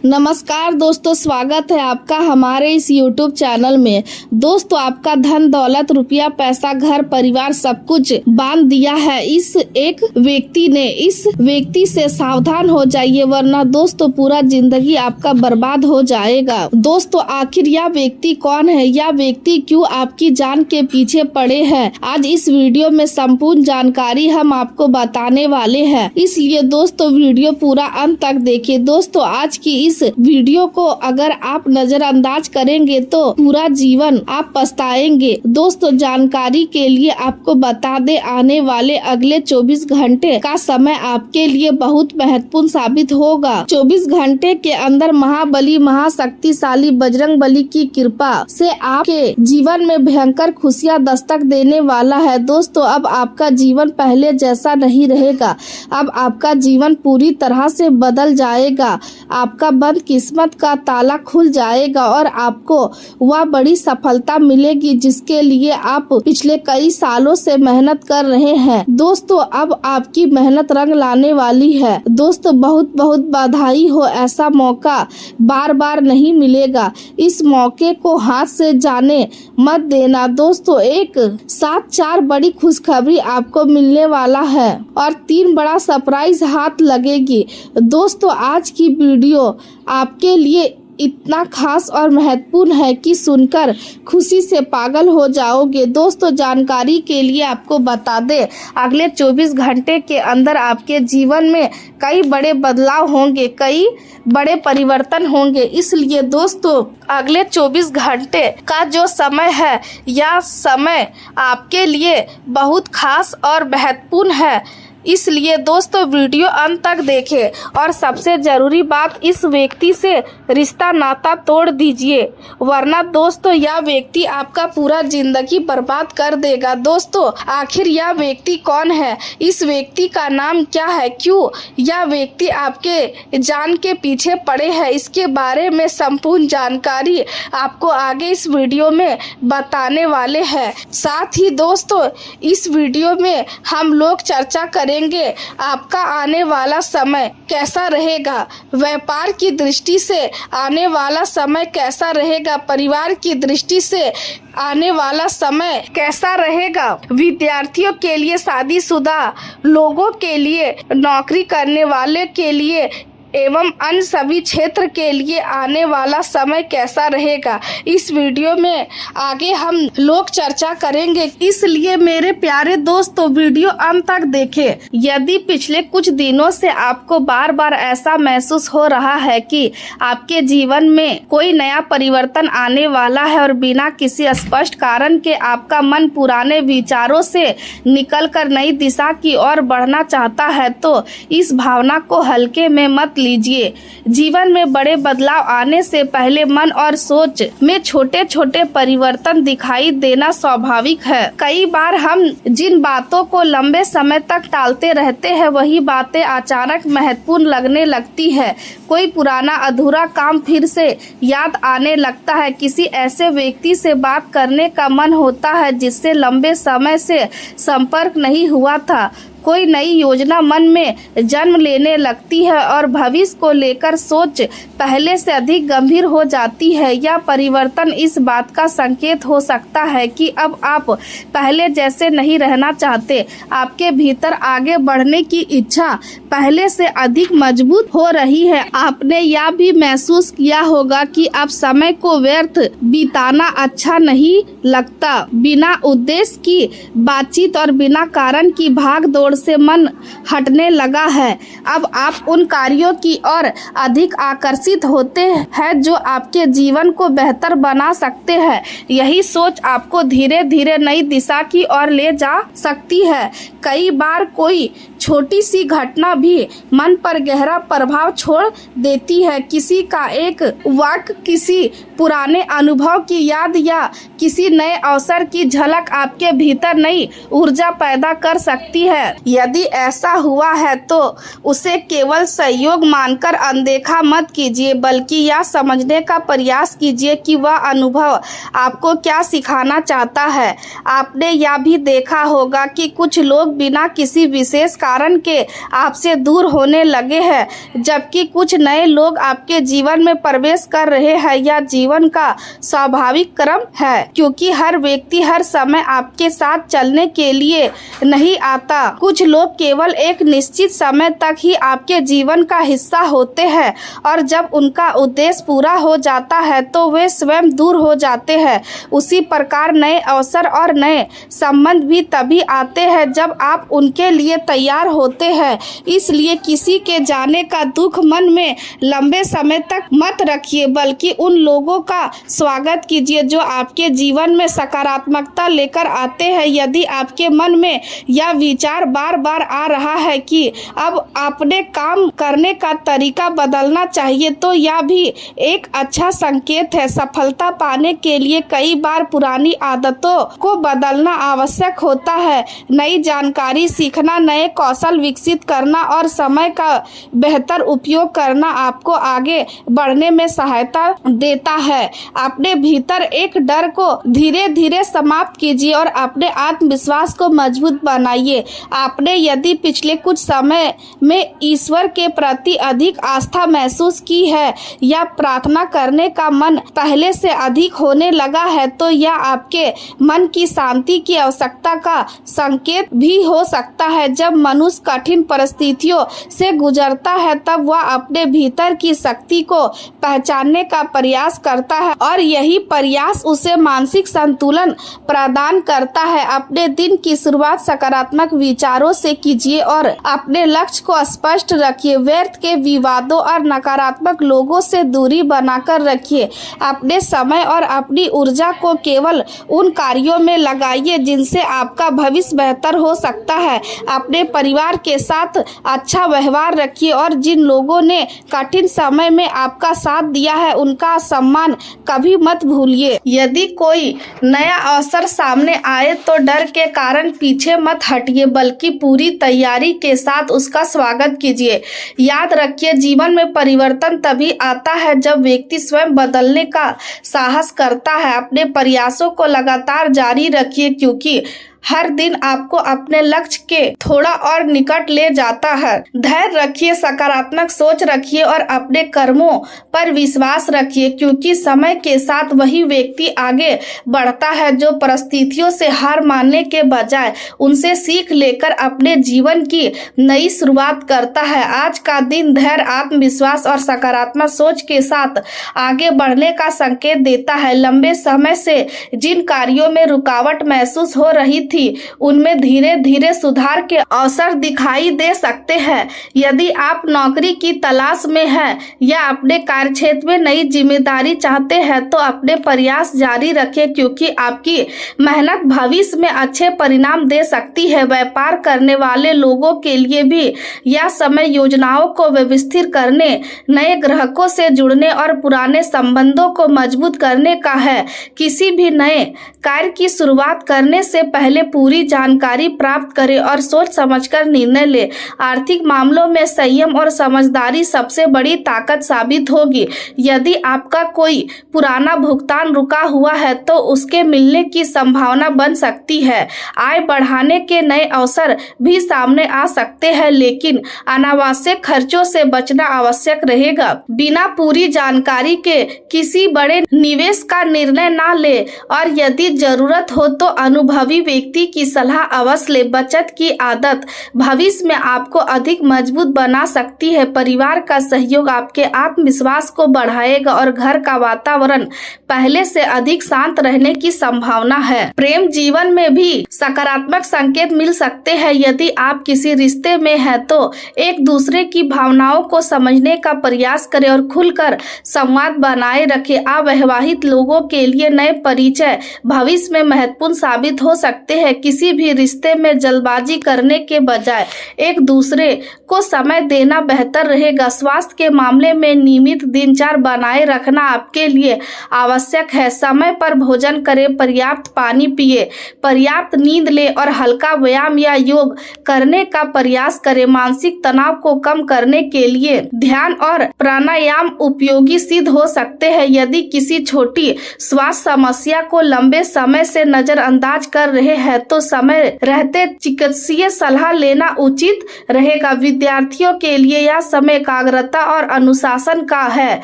नमस्कार दोस्तों, स्वागत है आपका हमारे इस YouTube चैनल में। दोस्तों, आपका धन दौलत रुपया पैसा घर परिवार सब कुछ बांध दिया है इस एक व्यक्ति ने। इस व्यक्ति से सावधान हो जाइए, वरना दोस्तों पूरा जिंदगी आपका बर्बाद हो जाएगा। दोस्तों, आखिर यह व्यक्ति कौन है, यह व्यक्ति क्यों आपकी जान के पीछे पड़े हैं, आज इस वीडियो में संपूर्ण जानकारी हम आपको बताने वाले हैं। इसलिए दोस्तों वीडियो पूरा अंत तक देखिए। दोस्तों, आज की इस वीडियो को अगर आप नजरअंदाज करेंगे तो पूरा जीवन आप पछताएंगे। दोस्तों, जानकारी के लिए आपको बता दे, आने वाले अगले 24 घंटे का समय आपके लिए बहुत महत्वपूर्ण साबित होगा। 24 घंटे के अंदर महाबली महाशक्तिशाली बजरंगबली की कृपा से आपके जीवन में भयंकर खुशियां दस्तक देने वाला है। दोस्तों, अब आपका जीवन पहले जैसा नहीं रहेगा। अब आपका जीवन पूरी तरह से बदल जाएगा। आपका बंद किस्मत का ताला खुल जाएगा और आपको वह बड़ी सफलता मिलेगी जिसके लिए आप पिछले कई सालों से मेहनत कर रहे हैं। दोस्तों, अब आपकी मेहनत रंग लाने वाली है। दोस्तों, बहुत बहुत बधाई हो, ऐसा मौका बार बार नहीं मिलेगा। इस मौके को हाथ से जाने मत देना। दोस्तों, एक साथ 4 बड़ी खुशखबरी आपको मिलने वाला है और 3 बड़ा सरप्राइज हाथ लगेगी। दोस्तों, आज की वीडियो आपके लिए इतना खास और महत्वपूर्ण है कि सुनकर खुशी से पागल हो जाओगे। दोस्तों, जानकारी के लिए आपको बता दें, अगले 24 घंटे के अंदर आपके जीवन में कई बड़े बदलाव होंगे, कई बड़े परिवर्तन होंगे। इसलिए दोस्तों, अगले 24 घंटे का जो समय है, यह समय आपके लिए बहुत खास और महत्वपूर्ण है। इसलिए दोस्तों वीडियो अंत तक देखें और सबसे जरूरी बात, इस व्यक्ति से रिश्ता नाता तोड़ दीजिए, वरना दोस्तों यह व्यक्ति आपका पूरा जिंदगी बर्बाद कर देगा। दोस्तों, आखिर यह व्यक्ति कौन है, इस व्यक्ति का नाम क्या है, क्यों यह व्यक्ति आपके जान के पीछे पड़े हैं, इसके बारे में संपूर्ण जानकारी आपको आगे इस वीडियो में बताने वाले हैं। साथ ही दोस्तों, इस वीडियो में हम लोग चर्चा करेंगे आपका आने वाला समय कैसा रहेगा, व्यापार की दृष्टि से आने वाला समय कैसा रहेगा, परिवार की दृष्टि से आने वाला समय कैसा रहेगा, विद्यार्थियों के लिए, शादीशुदा लोगों के लिए, नौकरी करने वाले के लिए एवं अन्य सभी क्षेत्र के लिए आने वाला समय कैसा रहेगा, इस वीडियो में आगे हम लोग चर्चा करेंगे। इसलिए मेरे प्यारे दोस्तों वीडियो अंत तक देखें। यदि पिछले कुछ दिनों से आपको बार बार ऐसा महसूस हो रहा है कि आपके जीवन में कोई नया परिवर्तन आने वाला है और बिना किसी स्पष्ट कारण के आपका मन पुराने विचारों से निकलकर नई दिशा की ओर बढ़ना चाहता है, तो इस भावना को हल्के में मत लीजिए। जीवन में बड़े बदलाव आने से पहले मन और सोच में छोटे छोटे परिवर्तन दिखाई देना स्वाभाविक है। कई बार हम जिन बातों को लंबे समय तक टालते रहते हैं, वही बातें अचानक महत्वपूर्ण लगने लगती है। कोई पुराना अधूरा काम फिर से याद आने लगता है, किसी ऐसे व्यक्ति से बात करने का मन होता है जिससे लंबे समय से संपर्क नहीं हुआ था, कोई नई योजना मन में जन्म लेने लगती है और भविष्य को लेकर सोच पहले से अधिक गंभीर हो जाती है। यह परिवर्तन इस बात का संकेत हो सकता है कि अब आप पहले जैसे नहीं रहना चाहते। आपके भीतर आगे बढ़ने की इच्छा पहले से अधिक मजबूत हो रही है। आपने यह भी महसूस किया होगा कि अब समय को व्यर्थ बिताना अच्छा नहीं लगता। बिना उद्देश्य की बातचीत और बिना कारण की भाग दौड़ से मन हटने लगा है। अब आप उन कार्यों की ओर अधिक आकर्षित होते हैं जो आपके जीवन को बेहतर बना सकते हैं। यही सोच आपको धीरे धीरे नई दिशा की ओर ले जा सकती है। कई बार कोई छोटी सी घटना भी मन पर गहरा प्रभाव छोड़ देती है। किसी का एक वाक्य, किसी पुराने अनुभव की याद या किसी नए अवसर की झलक आपके भीतर नई ऊर्जा पैदा कर सकती है। यदि ऐसा हुआ है तो उसे केवल संयोग मानकर अनदेखा मत कीजिए, बल्कि यह समझने का प्रयास कीजिए कि वह अनुभव आपको क्या सिखाना चाहता है। आपने यह भी देखा होगा कि कुछ लोग बिना किसी विशेष कारण कारण के आपसे दूर होने लगे हैं, जबकि कुछ नए लोग आपके जीवन में प्रवेश कर रहे हैं। यह जीवन का स्वाभाविक क्रम है, क्योंकि हर व्यक्ति हर समय आपके साथ चलने के लिए नहीं आता। कुछ लोग केवल एक निश्चित समय तक ही आपके जीवन का हिस्सा होते हैं और जब उनका उद्देश्य पूरा हो जाता है तो वे स्वयं दूर हो जाते हैं। उसी प्रकार नए अवसर और नए संबंध भी तभी आते हैं जब आप उनके लिए तैयार होते हैं। इसलिए किसी के जाने का दुख मन में लंबे समय तक मत रखिए, बल्कि उन लोगों का स्वागत कीजिए जो आपके जीवन में सकारात्मकता लेकर आते हैं। यदि आपके मन में यह विचार बार बार आ रहा है कि अब अपने काम करने का तरीका बदलना चाहिए, तो यह भी एक अच्छा संकेत है। सफलता पाने के लिए कई बार पुरानी आदतों को बदलना आवश्यक होता है। नई जानकारी सीखना, नए कौशल विकसित करना और समय का बेहतर उपयोग करना आपको आगे बढ़ने में सहायता देता है। अपने भीतर एक डर को धीरे धीरे समाप्त कीजिए और अपने आत्मविश्वास को मजबूत बनाइए। आपने यदि पिछले कुछ समय में ईश्वर के प्रति अधिक आस्था महसूस की है या प्रार्थना करने का मन पहले से अधिक होने लगा है, तो यह आपके मन की शांति की आवश्यकता का संकेत भी हो सकता है। जब मनुष्य कठिन परिस्थितियों से गुजरता है तब वह अपने भीतर की शक्ति को पहचानने का प्रयास करता है और यही प्रयास उसे मानसिक संतुलन प्रदान करता है। अपने दिन की शुरुआत सकारात्मक विचारों से कीजिए और अपने लक्ष्य को स्पष्ट रखिए। व्यर्थ के विवादों और नकारात्मक लोगों से दूरी बनाकर रखिए। अपने समय और अपनी ऊर्जा को केवल उन कार्यों में लगाइए जिनसे आपका भविष्य बेहतर हो सकता है। अपने परिवार के साथ अच्छा व्यवहार रखिए और जिन लोगों ने कठिन समय में आपका साथ दिया है उनका सम्मान कभी मत भूलिए। यदि कोई नया अवसर सामने आए तो डर के कारण पीछे मत हटिए, बल्कि पूरी तैयारी के साथ उसका स्वागत कीजिए। याद रखिए, जीवन में परिवर्तन तभी आता है जब व्यक्ति स्वयं बदलने का साहस करता है। अपने प्रयासों को लगातार जारी रखिए, क्योंकि हर दिन आपको अपने लक्ष्य के थोड़ा और निकट ले जाता है। धैर्य रखिए, सकारात्मक सोच रखिए और अपने कर्मों पर विश्वास रखिए, क्योंकि समय के साथ वही व्यक्ति आगे बढ़ता है जो परिस्थितियों से हार मानने के बजाय उनसे सीख लेकर अपने जीवन की नई शुरुआत करता है। आज का दिन धैर्य, आत्मविश्वास और सकारात्मक सोच के साथ आगे बढ़ने का संकेत देता है। लंबे समय से जिन कार्यों में रुकावट महसूस हो रही थी उनमें धीरे धीरे सुधार के अवसर दिखाई दे सकते हैं। यदि आप नौकरी की तलाश में हैं या अपने कार्यक्षेत्र में नई जिम्मेदारी चाहते हैं तो अपने प्रयास जारी रखें, क्योंकि आपकी मेहनत भविष्य में अच्छे परिणाम दे सकती है। व्यापार करने वाले लोगों के लिए भी यह समय योजनाओं को व्यवस्थित करने, नए ग्राहकों से जुड़ने और पुराने संबंधों को मजबूत करने का है। किसी भी नए कार्य की शुरुआत करने से पहले पूरी जानकारी प्राप्त करें और सोच समझकर निर्णय लें। आर्थिक मामलों में संयम और समझदारी सबसे बड़ी ताकत साबित होगी। यदि आपका कोई पुराना भुगतान रुका हुआ है तो उसके मिलने की संभावना बन सकती है। आय बढ़ाने के नए अवसर भी सामने आ सकते हैं, लेकिन अनावश्यक खर्चों से बचना आवश्यक रहेगा। बिना पूरी जानकारी के किसी बड़े निवेश का निर्णय ना ले और यदि जरूरत हो तो अनुभवी व्यक्ति की सलाह अवश्य ले। बचत की आदत भविष्य में आपको अधिक मजबूत बना सकती है। परिवार का सहयोग आपके आत्मविश्वास को बढ़ाएगा और घर का वातावरण पहले से अधिक शांत रहने की संभावना है। प्रेम जीवन में भी सकारात्मक संकेत मिल सकते हैं। यदि आप किसी रिश्ते में हैं तो एक दूसरे की भावनाओं को समझने का प्रयास करें और खुलकर संवाद बनाए रखें। अविवाहित लोगों के लिए नए परिचय भविष्य में महत्वपूर्ण साबित हो सकते हैं। किसी भी रिश्ते में जल्दबाजी करने के बजाय एक दूसरे को समय देना बेहतर रहेगा। स्वास्थ्य के मामले में नियमित दिनचर्या बनाए रखना आपके लिए आवश्यक है। समय पर भोजन करें, पर्याप्त पानी पिए, पर्याप्त नींद ले और हल्का व्यायाम या योग करने का प्रयास करें। मानसिक तनाव को कम करने के लिए ध्यान और प्राणायाम उपयोगी सिद्ध हो सकते हैं। यदि किसी छोटी स्वास्थ्य समस्या को लंबे समय से नजरअंदाज कर रहे हैं है तो समय रहते चिकित्सीय सलाह लेना उचित रहेगा। विद्यार्थियों के लिए यह समय एकाग्रता और अनुशासन का है।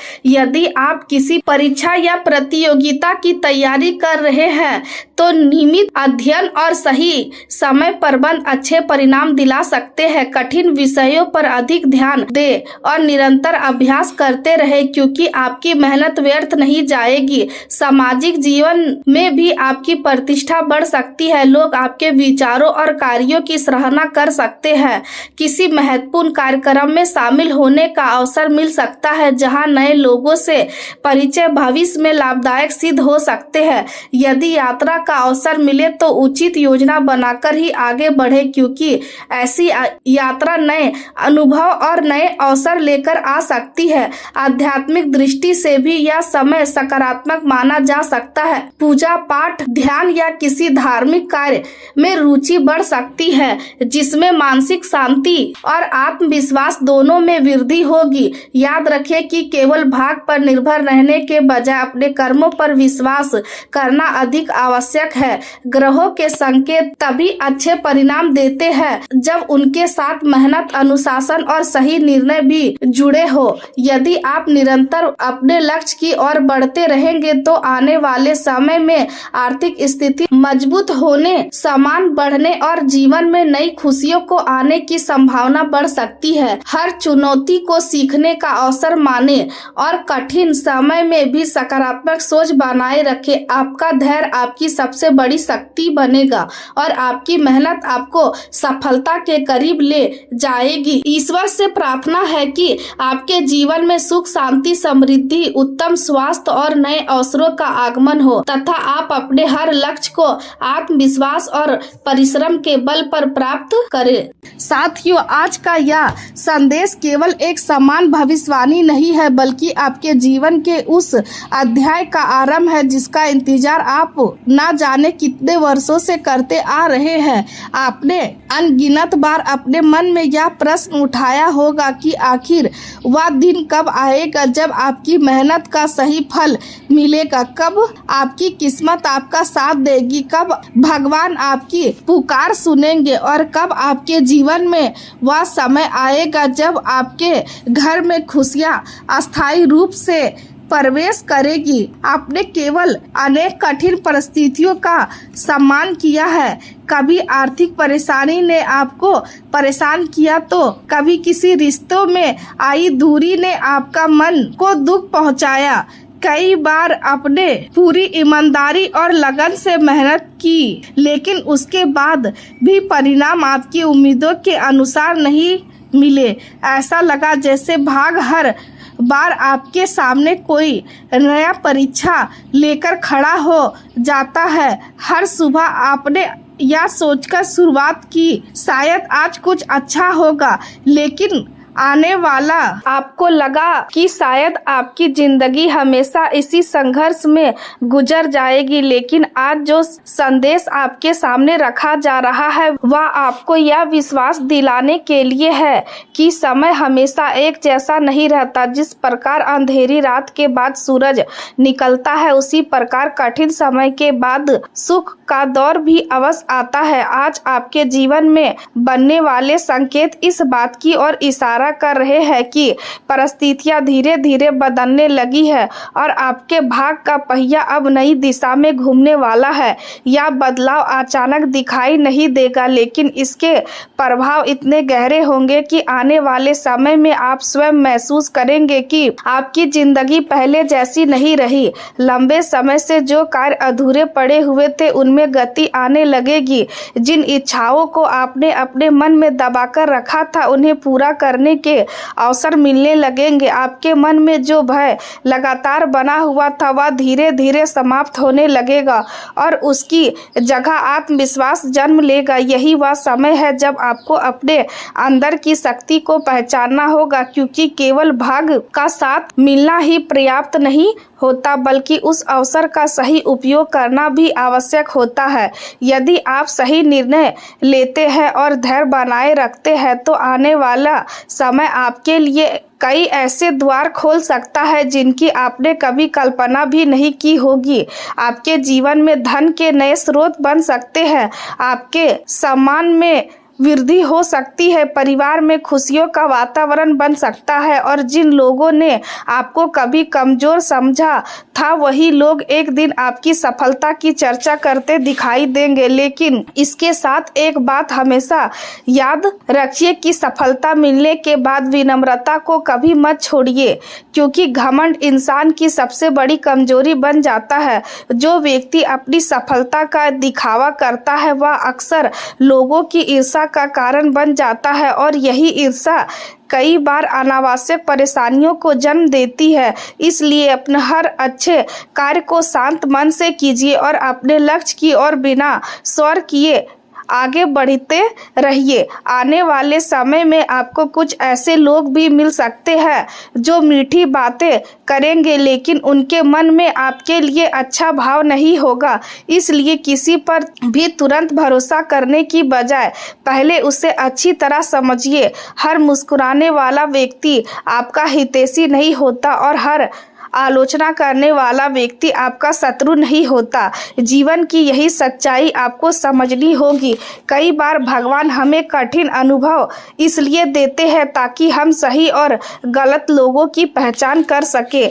यदि आप किसी परीक्षा या प्रतियोगिता की तैयारी कर रहे हैं तो नियमित अध्ययन और सही समय प्रबंध अच्छे परिणाम दिला सकते हैं। कठिन विषयों पर अधिक ध्यान दें और निरंतर अभ्यास करते रहें, क्योंकि आपकी मेहनत व्यर्थ नहीं जाएगी। सामाजिक जीवन में भी आपकी प्रतिष्ठा बढ़ सकती है। लोग आपके विचारों और कार्यों की सराहना कर सकते हैं। किसी महत्वपूर्ण कार्यक्रम में शामिल होने का अवसर मिल सकता है, जहां नए लोगों से परिचय भविष्य में लाभदायक सिद्ध हो सकते हैं। यदि यात्रा का अवसर मिले तो उचित योजना बनाकर ही आगे बढ़े, क्योंकि ऐसी यात्रा नए अनुभव और नए अवसर लेकर आ सकती है। आध्यात्मिक दृष्टि से भी यह समय सकारात्मक माना जा सकता है। पूजा पाठ, ध्यान या किसी धार्मिक कार्य में रुचि बढ़ सकती है, जिसमें मानसिक शांति और आत्मविश्वास दोनों में वृद्धि होगी। याद रखें कि केवल भाग्य पर निर्भर रहने के बजाय अपने कर्मों पर विश्वास करना अधिक आवश्यक है। ग्रहों के संकेत तभी अच्छे परिणाम देते हैं जब उनके साथ मेहनत, अनुशासन और सही निर्णय भी जुड़े हो। यदि आप निरंतर अपने लक्ष्य की ओर बढ़ते रहेंगे तो आने वाले समय में आर्थिक स्थिति मजबूत होने, सम्मान बढ़ने और जीवन में नई खुशियों को आने की संभावना बढ़ सकती है। हर चुनौती को सीखने का अवसर माने और कठिन समय में भी सकारात्मक सोच बनाए रखें। आपका धैर्य आपकी सबसे बड़ी शक्ति बनेगा और आपकी मेहनत आपको सफलता के करीब ले जाएगी। ईश्वर से प्रार्थना है कि आपके जीवन में सुख, शांति, समृद्धि, उत्तम स्वास्थ्य और नए अवसरों का आगमन हो तथा आप अपने हर लक्ष्य को आत्मविश्वास और परिश्रम के बल पर प्राप्त करें। साथियों, आज का यह संदेश केवल एक समान भविष्यवाणी नहीं है, बल्कि आपके जीवन के उस अध्याय का आरंभ है जिसका इंतजार आप ना जाने कितने वर्षों से करते आ रहे हैं। आपने अनगिनत बार अपने मन में यह प्रश्न उठाया होगा कि आखिर वह दिन कब आएगा जब आपकी मेहनत का सही फल मिलेगा, कब आपकी किस्मत आपका साथ देगी, कब भगवान आपकी पुकार सुनेंगे और कब आपके जीवन में वह समय आएगा जब आपके घर में खुशियां अस्थायी रूप से प्रवेश करेगी। आपने केवल अनेक कठिन परिस्थितियों का सम्मान किया है। कभी आर्थिक परेशानी ने आपको परेशान किया तो कभी किसी रिश्तों में आई दूरी ने आपका मन को दुख पहुंचाया। कई बार अपने पूरी ईमानदारी और लगन से मेहनत की, लेकिन उसके बाद भी परिणाम आपकी उम्मीदों के अनुसार नहीं मिले। ऐसा लगा जैसे भाग हर बार आपके सामने कोई नया परीक्षा लेकर खड़ा हो जाता है। हर सुबह आपने यह सोचकर शुरुआत की शायद आज कुछ अच्छा होगा, लेकिन आने वाला आपको लगा कि शायद आपकी जिंदगी हमेशा इसी संघर्ष में गुजर जाएगी। लेकिन आज जो संदेश आपके सामने रखा जा रहा है वह आपको यह विश्वास दिलाने के लिए है कि समय हमेशा एक जैसा नहीं रहता। जिस प्रकार अंधेरी रात के बाद सूरज निकलता है, उसी प्रकार कठिन समय के बाद सुख का दौर भी अवश्य आता है। आज आपके जीवन में बनने वाले संकेत इस बात की ओर इशारा कर रहे हैं कि परिस्थितियां धीरे धीरे बदलने लगी है और आपके भाग्य का पहिया अब नई दिशा में घूमने वाला है। यह बदलाव अचानक दिखाई नहीं देगा, लेकिन इसके प्रभाव इतने गहरे होंगे कि आने वाले समय में आप स्वयं महसूस करेंगे कि आपकी जिंदगी पहले जैसी नहीं रही। लंबे समय से जो कार्य अधूरे पड़े हुए थे उनमें गति आने लगेगी। जिन इच्छाओं को आपने अपने मन में दबाकर रखा था उन्हें पूरा करने के अवसर मिलने लगेंगे। आपके मन में जो भय लगातार बना हुआ था वह धीरे धीरे समाप्त होने लगेगा और उसकी जगह आत्मविश्वास जन्म लेगा। यही वह समय है जब आपको अपने अंदर की शक्ति को पहचानना होगा, क्योंकि केवल भाग्य का साथ मिलना ही पर्याप्त नहीं होता, बल्कि उस अवसर का सही उपयोग करना भी आवश्यक होता है। यदि आप सही निर्णय लेते हैं और धैर्य बनाए रखते हैं तो आने वाला समय आपके लिए कई ऐसे द्वार खोल सकता है जिनकी आपने कभी कल्पना भी नहीं की होगी। आपके जीवन में धन के नए स्रोत बन सकते हैं। आपके सम्मान में वृद्धि हो सकती है। परिवार में खुशियों का वातावरण बन सकता है और जिन लोगों ने आपको कभी कमजोर समझा था वही लोग एक दिन आपकी सफलता की चर्चा करते दिखाई देंगे। लेकिन इसके साथ एक बात हमेशा याद रखिए कि सफलता मिलने के बाद विनम्रता को कभी मत छोड़िए, क्योंकि घमंड इंसान की सबसे बड़ी कमजोरी बन जाता है। जो व्यक्ति अपनी सफलता का दिखावा करता है वह अक्सर लोगों की ईर्ष्या का कारण बन जाता है और यही ईर्ष्या कई बार अनावश्यक परेशानियों को जन्म देती है। इसलिए अपने हर अच्छे कार्य को शांत मन से कीजिए और अपने लक्ष्य की ओर बिना स्वर किए आगे बढ़ते रहिए। आने वाले समय में आपको कुछ ऐसे लोग भी मिल सकते हैं जो मीठी बातें करेंगे लेकिन उनके मन में आपके लिए अच्छा भाव नहीं होगा। इसलिए किसी पर भी तुरंत भरोसा करने की बजाय पहले उसे अच्छी तरह समझिए। हर मुस्कुराने वाला व्यक्ति आपका हितैषी नहीं होता और हर आलोचना करने वाला व्यक्ति आपका शत्रु नहीं होता। जीवन की यही सच्चाई आपको समझनी होगी। कई बार भगवान हमें कठिन अनुभव इसलिए देते हैं ताकि हम सही और गलत लोगों की पहचान कर सके।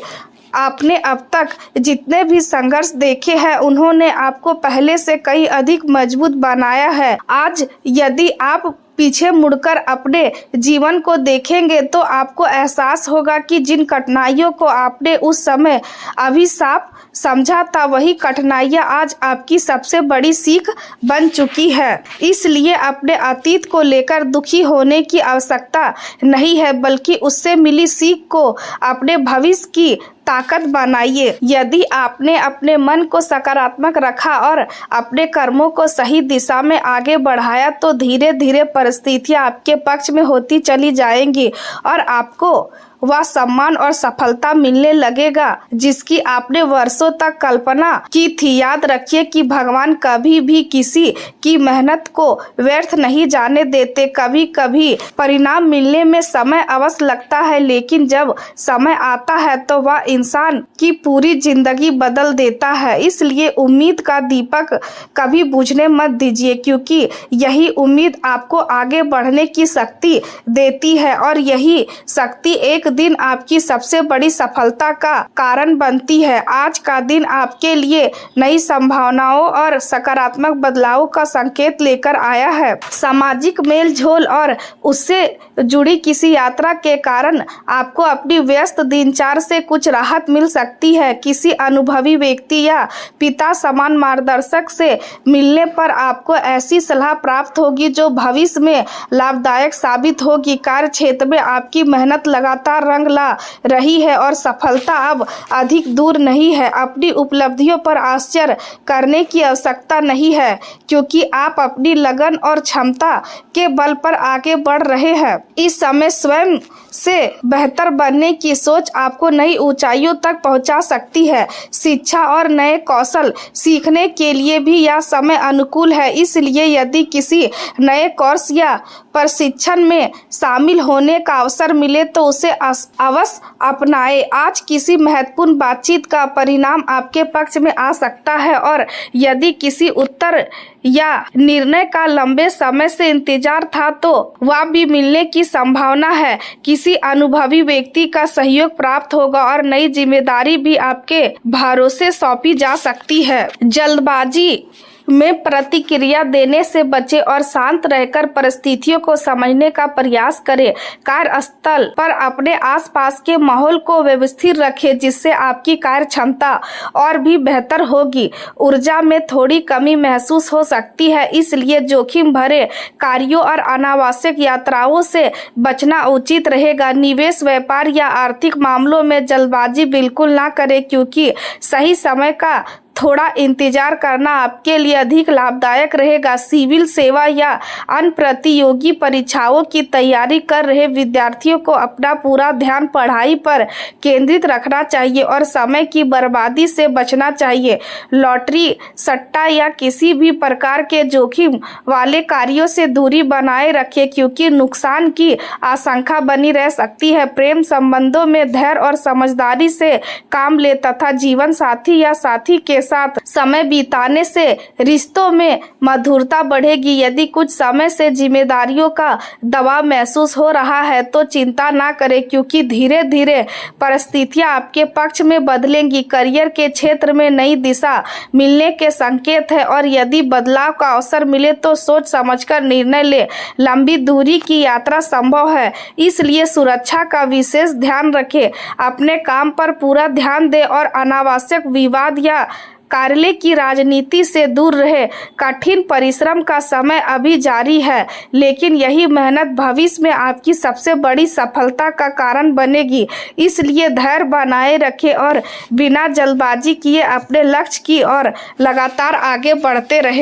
आपने अब तक जितने भी संघर्ष देखे हैं उन्होंने आपको पहले से कई अधिक मजबूत बनाया है। आज यदि आप पीछे मुड़कर अपने जीवन को देखेंगे तो आपको एहसास होगा कि जिन कठिनाइयों को आपने उस समय अभिशाप समझा था वही कठिनाइयां आज आपकी सबसे बड़ी सीख बन चुकी है। इसलिए अपने अतीत को लेकर दुखी होने की आवश्यकता नहीं है, बल्कि उससे मिली सीख को अपने भविष्य की ताकत बनाइए। यदि आपने अपने मन को सकारात्मक रखा और अपने कर्मों को सही दिशा में आगे बढ़ाया तो धीरे धीरे परिस्थितियां आपके पक्ष में होती चली जाएंगी और आपको वह सम्मान और सफलता मिलने लगेगा जिसकी आपने वर्षों तक कल्पना की थी। याद रखिए कि भगवान कभी भी किसी की मेहनत को व्यर्थ नहीं जाने देते। कभी कभी परिणाम मिलने में समय अवश्य लगता है, लेकिन जब समय आता है तो वह इंसान की पूरी जिंदगी बदल देता है। इसलिए उम्मीद का दीपक कभी बुझने मत दीजिए, क्योंकि यही उम्मीद आपको आगे बढ़ने की शक्ति देती है और यही शक्ति एक दिन आपकी सबसे बड़ी सफलता का कारण बनती है। आज का दिन आपके लिए नई संभावनाओं और सकारात्मक बदलाव का संकेत लेकर आया है। सामाजिक मेलजोल और उससे जुड़ी किसी यात्रा के कारण आपको अपनी व्यस्त दिनचर्या से कुछ राहत मिल सकती है। किसी अनुभवी व्यक्ति या पिता समान मार्गदर्शक से मिलने पर आपको ऐसी सलाह प्राप्त होगी जो भविष्य में लाभदायक साबित होगी। कार्य क्षेत्र में आपकी मेहनत लगातार रंग ला रही है और सफलता अब अधिक दूर नहीं है। अपनी उपलब्धियों पर आश्चर्य करने की आवश्यकता नहीं है, क्योंकि आप अपनी लगन और क्षमता के बल पर आगे बढ़ रहे हैं। इस समय स्वयं से बेहतर बनने की सोच आपको नई ऊंचाइयों तक पहुंचा सकती है। शिक्षा और नए कौशल सीखने के लिए भी यह समय अनुकूल है। इसलिए यदि किसी नए कोर्स या प्रशिक्षण में शामिल होने का अवसर मिले तो उसे अवश्य अपनाएं। आज किसी महत्वपूर्ण बातचीत का परिणाम आपके पक्ष में आ सकता है और यदि किसी उत्तर या निर्णय का लंबे समय से इंतजार था तो वह भी मिलने की संभावना है। किसी अनुभवी व्यक्ति का सहयोग प्राप्त होगा और नई जिम्मेदारी भी आपके भरोसे सौंपी जा सकती है। जल्दबाजी में प्रतिक्रिया देने से बचे और शांत रहकर परिस्थितियों को समझने का प्रयास करें। कार्यस्थल पर अपने आसपास के माहौल को व्यवस्थित रखें, जिससे आपकी कार्य क्षमता और भी बेहतर होगी। ऊर्जा में थोड़ी कमी महसूस हो सकती है, इसलिए जोखिम भरे कार्यों और अनावश्यक यात्राओं से बचना उचित रहेगा। निवेश, व्यापार या आर्थिक मामलों में जल्दबाजी बिल्कुल ना करें, क्योंकि सही समय का थोड़ा इंतजार करना आपके लिए अधिक लाभदायक रहेगा। सिविल सेवा या अन्य प्रतियोगी परीक्षाओं की तैयारी कर रहे विद्यार्थियों को अपना पूरा ध्यान पढ़ाई पर केंद्रित रखना चाहिए और समय की बर्बादी से बचना चाहिए। लॉटरी, सट्टा या किसी भी प्रकार के जोखिम वाले कार्यों से दूरी बनाए रखें क्योंकि नुकसान की आशंका बनी रह सकती है। प्रेम संबंधों में धैर्य और समझदारी से काम ले तथा जीवन साथी या साथी के साथ समय बिताने से रिश्तों में मधुरता बढ़ेगी। यदि कुछ समय से जिम्मेदारियों का दबाव महसूस हो रहा है तो चिंता ना करें क्योंकि धीरे धीरे परिस्थितियां आपके पक्ष में बदलेंगी। करियर के क्षेत्र में नई दिशा मिलने के संकेत है और यदि बदलाव का अवसर मिले तो सोच समझकर निर्णय ले। लंबी दूरी की यात्रा संभव है, इसलिए सुरक्षा का विशेष ध्यान रखें। अपने काम पर पूरा ध्यान दें और अनावश्यक विवाद या कार्यालय की राजनीति से दूर रहे। कठिन परिश्रम का समय अभी जारी है, लेकिन यही मेहनत भविष्य में आपकी सबसे बड़ी सफलता का कारण बनेगी। इसलिए धैर्य बनाए रखें और बिना जल्दबाजी किए अपने लक्ष्य की ओर लगातार आगे बढ़ते रहें।